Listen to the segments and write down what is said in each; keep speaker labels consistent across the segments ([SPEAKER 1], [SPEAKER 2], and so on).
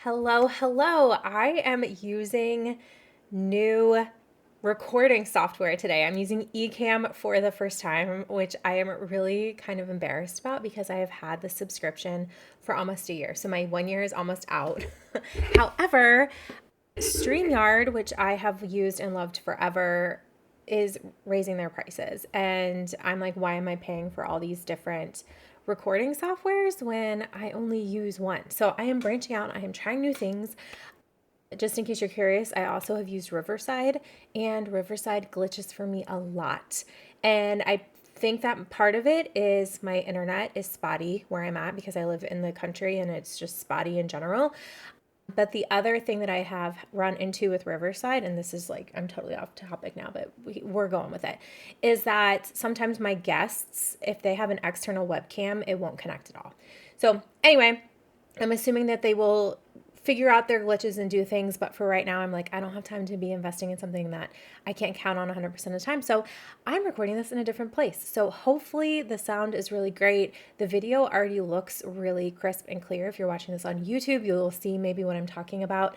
[SPEAKER 1] Hello, hello. I am using new recording software today. I'm using Ecamm for the first time, which I am really kind of embarrassed about because I have had the subscription for almost a year. So my 1 year is almost out. However, StreamYard, which I have used and loved forever, is raising their prices. And I'm like, why am I paying for all these different recording softwares when I only use one? So I am branching out. I am trying new things. Just in case you're curious, I also have used Riverside, and Riverside glitches for me a lot. And I think that part of it is my internet is spotty where I'm at because I live in the country and it's just spotty in general. But the other thing that I have run into with Riverside, and this is like, I'm totally off topic now, but we're going with it, is that sometimes my guests, if they have an external webcam, it won't connect at all. So, anyway, I'm assuming that they will figure out their glitches and do things. But for right now, I'm like, I don't have time to be investing in something that I can't count on 100% of the time. So I'm recording this in a different place. So hopefully the sound is really great. The video already looks really crisp and clear. If you're watching this on YouTube, you'll see maybe what I'm talking about.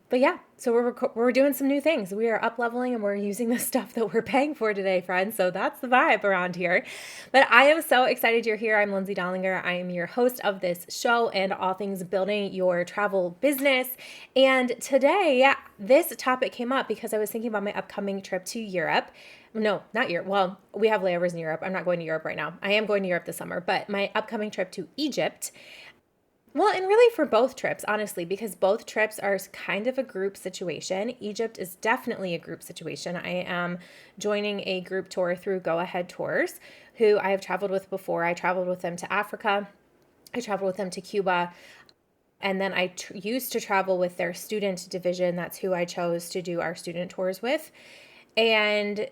[SPEAKER 1] But yeah, so we're doing some new things. We are up leveling and we're using the stuff that we're paying for today, friends. So that's the vibe around here. But I am so excited you're here. I'm Lindsay Dollinger. I am your host of this show and all things building your travel business. And today, this topic came up because I was thinking about my upcoming trip to Europe. No, not Europe. Well, we have layovers in Europe. I'm not going to Europe right now. I am going to Europe this summer, but my upcoming trip to Egypt. Well, and really for both trips, honestly, because both trips are kind of a group situation. Egypt is definitely a group situation. I am joining a group tour through Go Ahead Tours, who I have traveled with before. I traveled with them to Africa. I traveled with them to Cuba. And then I used to travel with their student division. That's who I chose to do our student tours with. And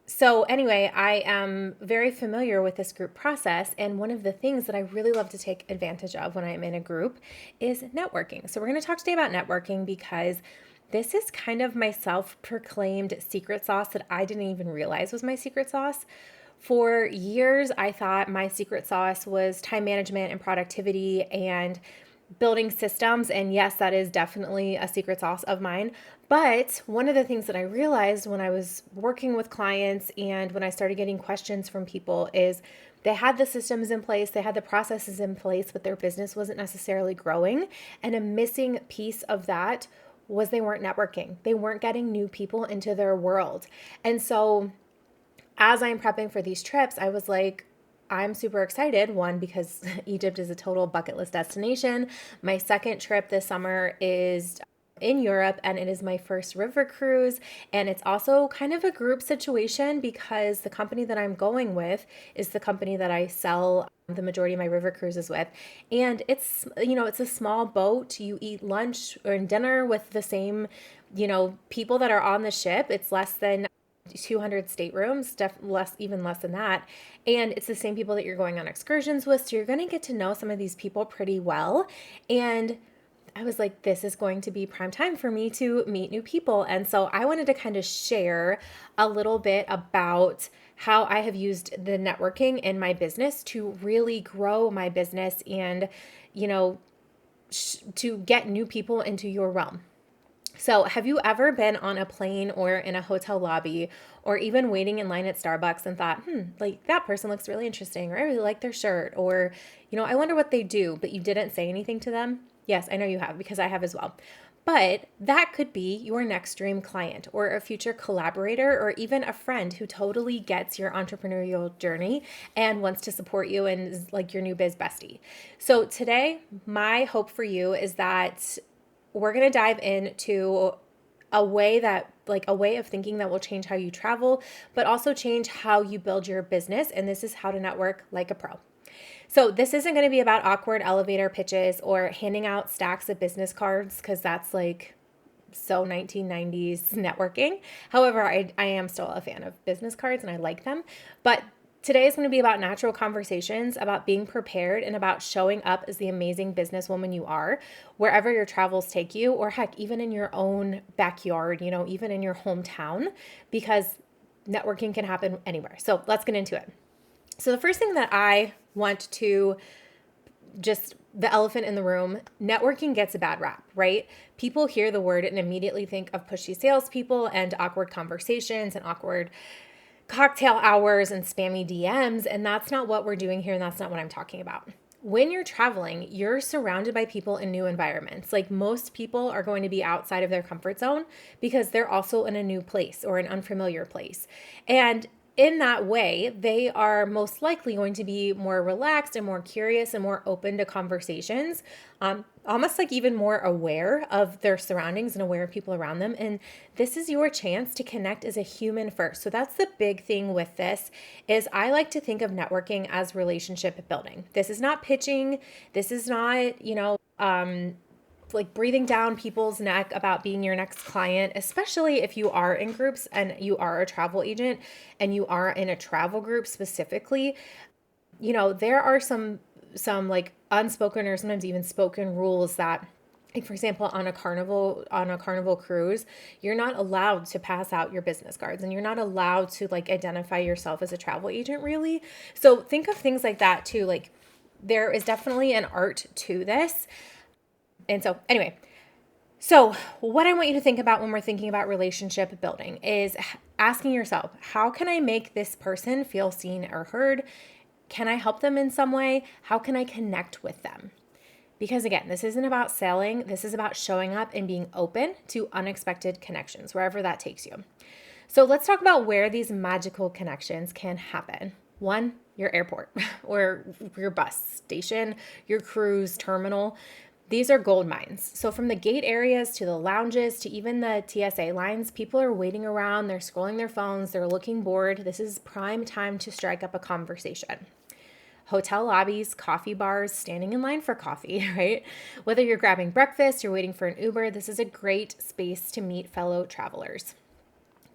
[SPEAKER 1] so anyway, I am very familiar with this group process, and one of the things that I really love to take advantage of when I'm in a group is networking. So we're going to talk today about networking because this is kind of my self-proclaimed secret sauce that I didn't even realize was my secret sauce. For years, I thought my secret sauce was time management and productivity and building systems. And yes, that is definitely a secret sauce of mine. But one of the things that I realized when I was working with clients and when I started getting questions from people is they had the systems in place, they had the processes in place, but their business wasn't necessarily growing. And a missing piece of that was they weren't networking. They weren't getting new people into their world. And so as I'm prepping for these trips, I was like, I'm super excited. One, because Egypt is a total bucket list destination. My second trip this summer is in Europe, and it is my first river cruise. And it's also kind of a group situation because the company that I'm going with is the company that I sell the majority of my river cruises with. And it's a small boat. You eat lunch or dinner with the same, people that are on the ship. It's less than 200 staterooms, even less than that. And it's the same people that you're going on excursions with. So you're going to get to know some of these people pretty well. And I was like, this is going to be prime time for me to meet new people. And so I wanted to kind of share a little bit about how I have used the networking in my business to really grow my business and, to get new people into your realm. So have you ever been on a plane or in a hotel lobby or even waiting in line at Starbucks and thought, like that person looks really interesting, or I really like their shirt, or, I wonder what they do, but you didn't say anything to them? Yes, I know you have because I have as well. But that could be your next dream client or a future collaborator or even a friend who totally gets your entrepreneurial journey and wants to support you and is like your new biz bestie. So today, my hope for you is that we're going to dive into a way of thinking that will change how you travel, but also change how you build your business. And this is how to network like a pro. So this isn't going to be about awkward elevator pitches or handing out stacks of business cards, because that's like so 1990s networking. However, I am still a fan of business cards and I like them. But today is going to be about natural conversations, about being prepared, and about showing up as the amazing businesswoman you are, wherever your travels take you, or heck, even in your own backyard, even in your hometown, because networking can happen anywhere. So let's get into it. So the first thing that I want to just the elephant in the room, networking gets a bad rap, right? People hear the word and immediately think of pushy salespeople and awkward conversations and awkward cocktail hours and spammy DMs. And that's not what we're doing here. And that's not what I'm talking about. When you're traveling, you're surrounded by people in new environments. Like most people are going to be outside of their comfort zone because they're also in a new place or an unfamiliar place. And in that way, they are most likely going to be more relaxed and more curious and more open to conversations, almost like even more aware of their surroundings and aware of people around them. And this is your chance to connect as a human first. So that's the big thing with this is I like to think of networking as relationship building. This is not pitching. This is not, like breathing down people's neck about being your next client, especially if you are in groups and you are a travel agent and you are in a travel group specifically. There are some like unspoken or sometimes even spoken rules that, like for example, on a carnival cruise, you're not allowed to pass out your business cards and you're not allowed to like identify yourself as a travel agent really. So think of things like that too. Like there is definitely an art to this. And so anyway, so what I want you to think about when we're thinking about relationship building is asking yourself, how can I make this person feel seen or heard? Can I help them in some way? How can I connect with them? Because again, this isn't about selling. This is about showing up and being open to unexpected connections, wherever that takes you. So let's talk about where these magical connections can happen. One, your airport or your bus station, your cruise terminal. These are gold mines. So from the gate areas to the lounges to even the TSA lines, people are waiting around, they're scrolling their phones, they're looking bored. This is prime time to strike up a conversation. Hotel lobbies, coffee bars, standing in line for coffee, right? Whether you're grabbing breakfast, you're waiting for an Uber, this is a great space to meet fellow travelers.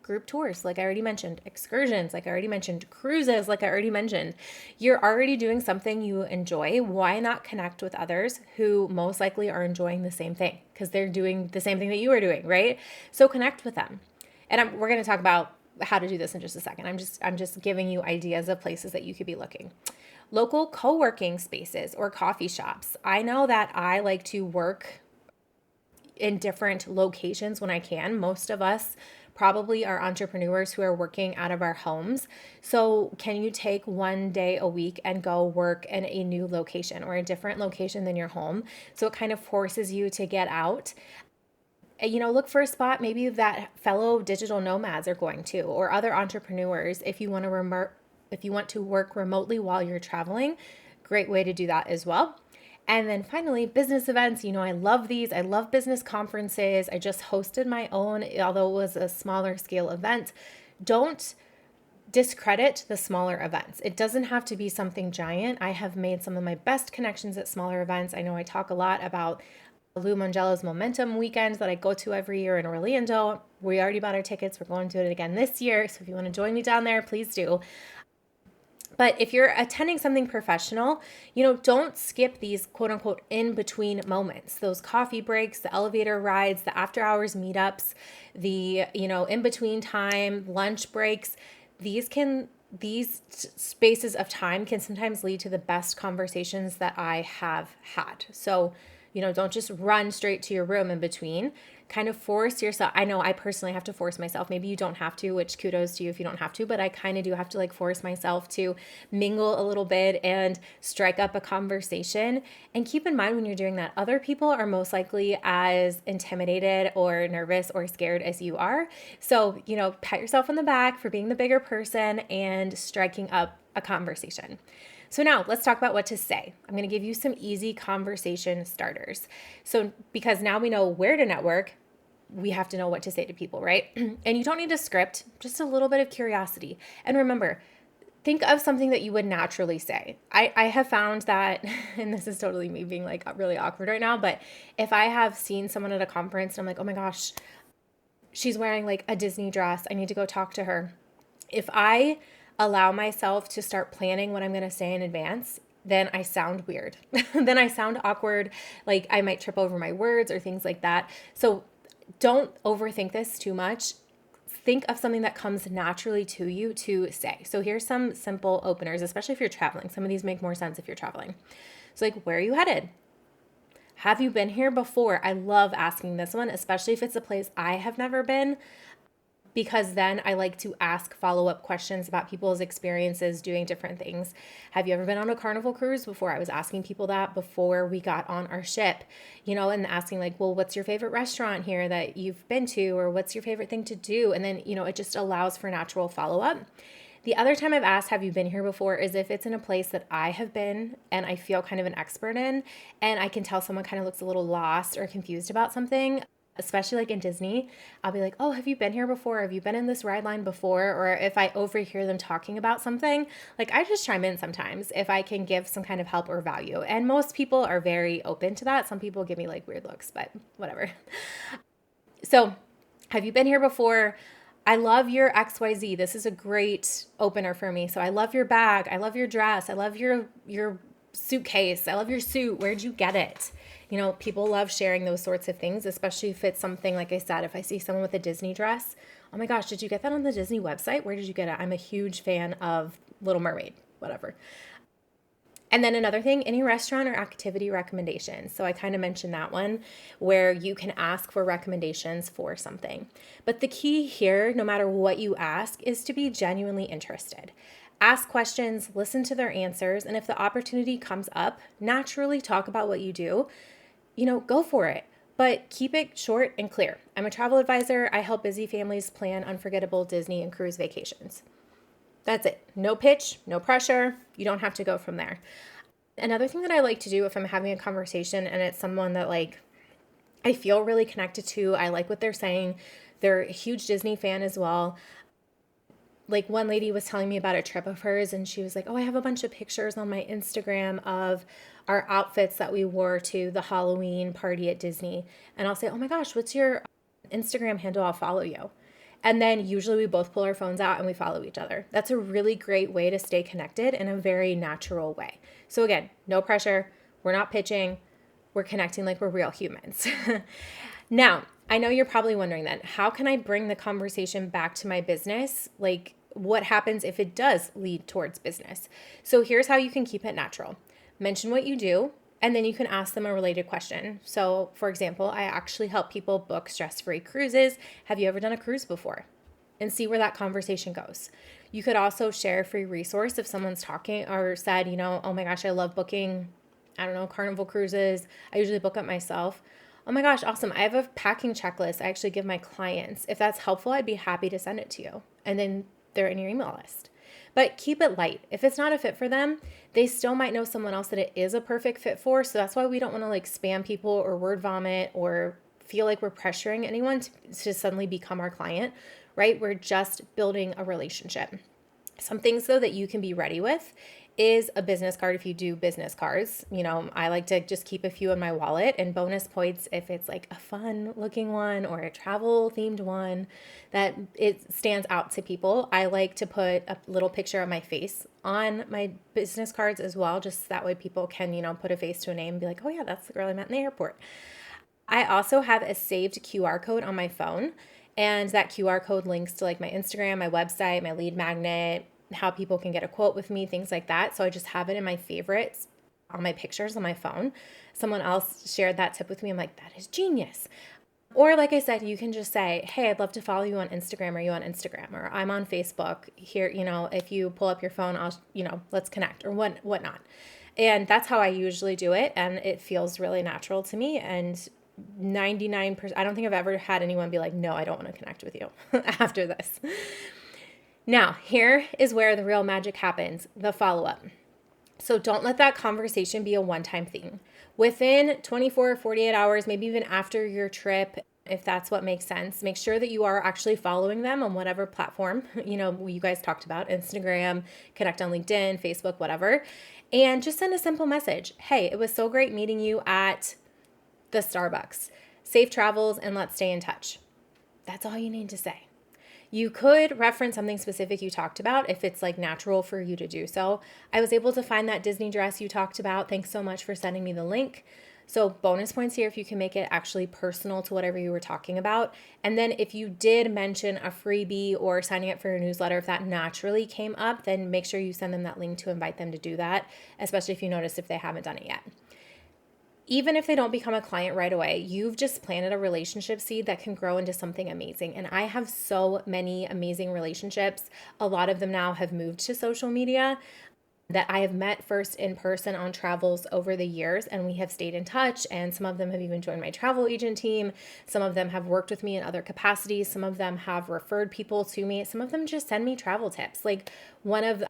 [SPEAKER 1] Group tours, like I already mentioned, excursions, like I already mentioned, cruises, like I already mentioned. You're already doing something you enjoy. Why not connect with others who most likely are enjoying the same thing because they're doing the same thing that you are doing, right? So connect with them. And we're going to talk about how to do this in just a second. I'm just giving you ideas of places that you could be looking. Local co-working spaces or coffee shops. I know that I like to work in different locations when I can. Most of us probably are entrepreneurs who are working out of our homes. So can you take one day a week and go work in a new location or a different location than your home? So it kind of forces you to get out. Look for a spot maybe that fellow digital nomads are going to, or other entrepreneurs. If you want to work remotely while you're traveling, great way to do that as well. And then finally, business events. I love these. I love business conferences. I just hosted my own, although it was a smaller scale event. Don't discredit the smaller events. It doesn't have to be something giant. I have made some of my best connections at smaller events. I know I talk a lot about Lou Mangella's Momentum weekend that I go to every year in Orlando. We already bought our tickets. We're going to it again this year. So if you want to join me down there, please do. But if you're attending something professional, don't skip these quote unquote in between moments, those coffee breaks, the elevator rides, the after hours meetups, the, in between time, lunch breaks. These spaces of time can sometimes lead to the best conversations that I have had. So, don't just run straight to your room in between. Kind of force yourself. I know I personally have to force myself. Maybe you don't have to, which kudos to you if you don't have to, but I kind of do have to force myself to mingle a little bit and strike up a conversation. And keep in mind when you're doing that, other people are most likely as intimidated or nervous or scared as you are. So, pat yourself on the back for being the bigger person and striking up a conversation. So now let's talk about what to say. I'm going to give you some easy conversation starters. So because now we know where to network, we have to know what to say to people, right? And you don't need a script, just a little bit of curiosity. And remember, think of something that you would naturally say. I have found that, and this is totally me being really awkward right now, but if I have seen someone at a conference and I'm like, oh my gosh, she's wearing a Disney dress, I need to go talk to her. If I allow myself to start planning what I'm going to say in advance, then I sound weird. Then I sound awkward. I might trip over my words or things like that. So don't overthink this too much. Think of something that comes naturally to you to say. So here's some simple openers, especially if you're traveling. Some of these make more sense if you're traveling. So like, where are you headed? Have you been here before? I love asking this one, especially if it's a place I have never been, because then I like to ask follow-up questions about people's experiences doing different things. Have you ever been on a Carnival cruise before? I was asking people that before we got on our ship, and asking like, well, what's your favorite restaurant here that you've been to, or what's your favorite thing to do? And then, it just allows for natural follow-up. The other time I've asked, have you been here before, is if it's in a place that I have been and I feel kind of an expert in, and I can tell someone kind of looks a little lost or confused about something, especially like in Disney. I'll be like, oh, have you been here before? Have you been in this ride line before? Or if I overhear them talking about something, like I just chime in sometimes if I can give some kind of help or value. And most people are very open to that. Some people give me like weird looks, but whatever. So, have you been here before? I love your XYZ. This is a great opener for me. So I love your bag. I love your dress. I love your suitcase. I love your suit. Where'd you get it? People love sharing those sorts of things, especially if it's something, like I said, if I see someone with a Disney dress, oh my gosh, did you get that on the Disney website? Where did you get it? I'm a huge fan of Little Mermaid, whatever. And then another thing, any restaurant or activity recommendations. So I kind of mentioned that one where you can ask for recommendations for something. But the key here, no matter what you ask, is to be genuinely interested. Ask questions, listen to their answers, and if the opportunity comes up, naturally talk about what you do. Go for it. But keep it short and clear. I'm a travel advisor. I help busy families plan unforgettable Disney and cruise vacations. That's it. No pitch, no pressure. You don't have to go from there. Another thing that I like to do if I'm having a conversation and it's someone that like I feel really connected to, I like what they're saying. They're a huge Disney fan as well. Like one lady was telling me about a trip of hers and she was like, oh, I have a bunch of pictures on my Instagram of our outfits that we wore to the Halloween party at Disney. And I'll say, oh my gosh, what's your Instagram handle? I'll follow you. And then usually we both pull our phones out and we follow each other. That's a really great way to stay connected in a very natural way. So again, no pressure. We're not pitching. We're connecting like we're real humans. Now, I know you're probably wondering then, how can I bring the conversation back to my business? Like what happens if it does lead towards business? So here's how you can keep it natural. Mention what you do, and then you can ask them a related question. So for example, I actually help people book stress-free cruises. Have you ever done a cruise before? And see where that conversation goes. You could also share a free resource if someone's talking or said, oh my gosh, I love booking, Carnival cruises. I usually book it myself. Oh my gosh, awesome. I have a packing checklist I actually give my clients. If that's helpful, I'd be happy to send it to you. And then they're in your email list. But keep it light. If it's not a fit for them, they still might know someone else that it is a perfect fit for. So that's why we don't want to like spam people or word vomit or feel like we're pressuring anyone to suddenly become our client, right? We're just building a relationship. Some things though that you can be ready with is a business card if you do business cards. I like to just keep a few in my wallet, and bonus points if it's like a fun looking one or a travel themed one that it stands out to people. I like to put a little picture of my face on my business cards as well, just that way people can, put a face to a name and be like, oh yeah, that's the girl I met in the airport. I also have a saved QR code on my phone, and that QR code links to like my Instagram, my website, my lead magnet, how people can get a quote with me, things like that. So I just have it in my favorites on my pictures on my phone. Someone else shared that tip with me. I'm like, that is genius. Or like I said, you can just say, hey, I'd love to follow you on Instagram. Are you on Instagram? Or I'm on Facebook. Here, if you pull up your phone, I'll, let's connect or whatnot. And that's how I usually do it. And it feels really natural to me. And 99%, I don't think I've ever had anyone be like, no, I don't want to connect with you after this. Now, here is where the real magic happens, the follow-up. So don't let that conversation be a one-time thing. Within 24 or 48 hours, maybe even after your trip, if that's what makes sense, make sure that you are actually following them on whatever platform, you guys talked about, Instagram, connect on LinkedIn, Facebook, whatever, and just send a simple message. Hey, it was so great meeting you at the Starbucks. Safe travels and let's stay in touch. That's all you need to say. You could reference something specific you talked about if it's like natural for you to do so. I was able to find that Disney dress you talked about. Thanks so much for sending me the link. So bonus points here if you can make it actually personal to whatever you were talking about. And then if you did mention a freebie or signing up for your newsletter, if that naturally came up, then make sure you send them that link to invite them to do that, especially if you notice if they haven't done it yet. Even if they don't become a client right away, you've just planted a relationship seed that can grow into something amazing. And I have so many amazing relationships. A lot of them now have moved to social media that I have met first in person on travels over the years, and we have stayed in touch. And some of them have even joined my travel agent team. Some of them have worked with me in other capacities. Some of them have referred people to me. Some of them just send me travel tips. Like one of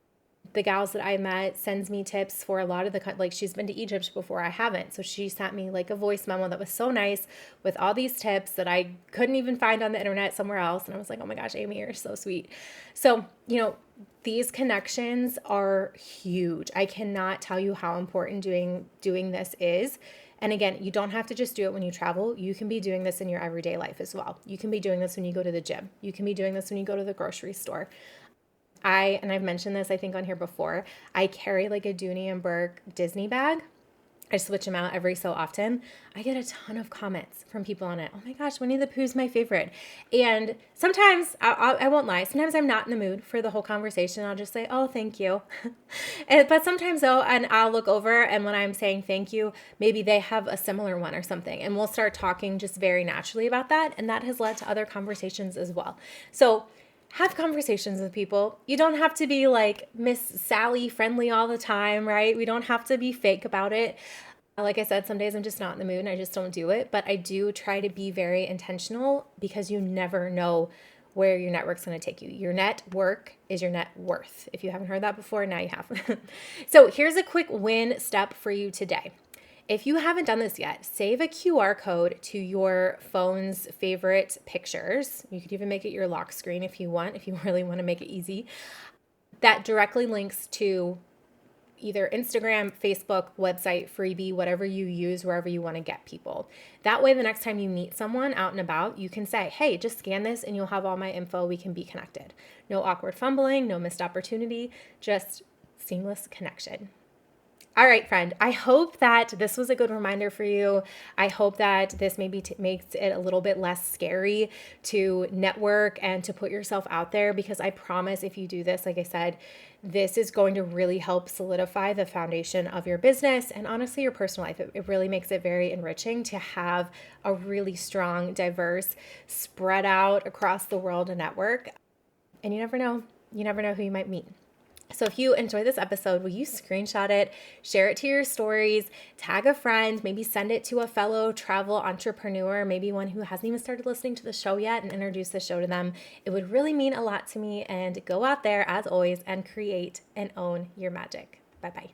[SPEAKER 1] the gals that I met sends me tips for a lot of like she's been to Egypt before, I haven't. So she sent me like a voice memo that was so nice with all these tips that I couldn't even find on the internet somewhere else. And I was like, oh my gosh, Amy, you're so sweet. So, these connections are huge. I cannot tell you how important doing this is. And again, you don't have to just do it when you travel. You can be doing this in your everyday life as well. You can be doing this when you go to the gym. You can be doing this when you go to the grocery store. I've mentioned this, I think, on here before, I carry like a Dooney and Burke Disney bag. I switch them out every so often. I get a ton of comments from people on it. Oh my gosh, Winnie the Pooh's my favorite. And sometimes, I won't lie, sometimes I'm not in the mood for the whole conversation. I'll just say, oh, thank you. But sometimes though, and I'll look over and when I'm saying thank you, maybe they have a similar one or something. And we'll start talking just very naturally about that. And that has led to other conversations as well. So have conversations with people. You don't have to be like Miss Sally friendly all the time, right? We don't have to be fake about it. Like I said, some days I'm just not in the mood and I just don't do it. But I do try to be very intentional because you never know where your network's going to take you. Your network is your net worth. If you haven't heard that before, now you have. So here's a quick win step for you today. If you haven't done this yet, save a QR code to your phone's favorite pictures. You could even make it your lock screen if you want, if you really want to make it easy. That directly links to either Instagram, Facebook, website, freebie, whatever you use, wherever you want to get people. That way, the next time you meet someone out and about, you can say, hey, just scan this and you'll have all my info. We can be connected. No awkward fumbling, no missed opportunity, just seamless connection. All right, friend, I hope that this was a good reminder for you. I hope that this maybe makes it a little bit less scary to network and to put yourself out there, because I promise if you do this, like I said, this is going to really help solidify the foundation of your business and honestly your personal life. It really makes it very enriching to have a really strong, diverse, spread out across the world network. And you never know who you might meet. So if you enjoy this episode, will you screenshot it, share it to your stories, tag a friend, maybe send it to a fellow travel entrepreneur, maybe one who hasn't even started listening to the show yet, and introduce the show to them. It would really mean a lot to me. And go out there, as always, and create and own your magic. Bye-bye.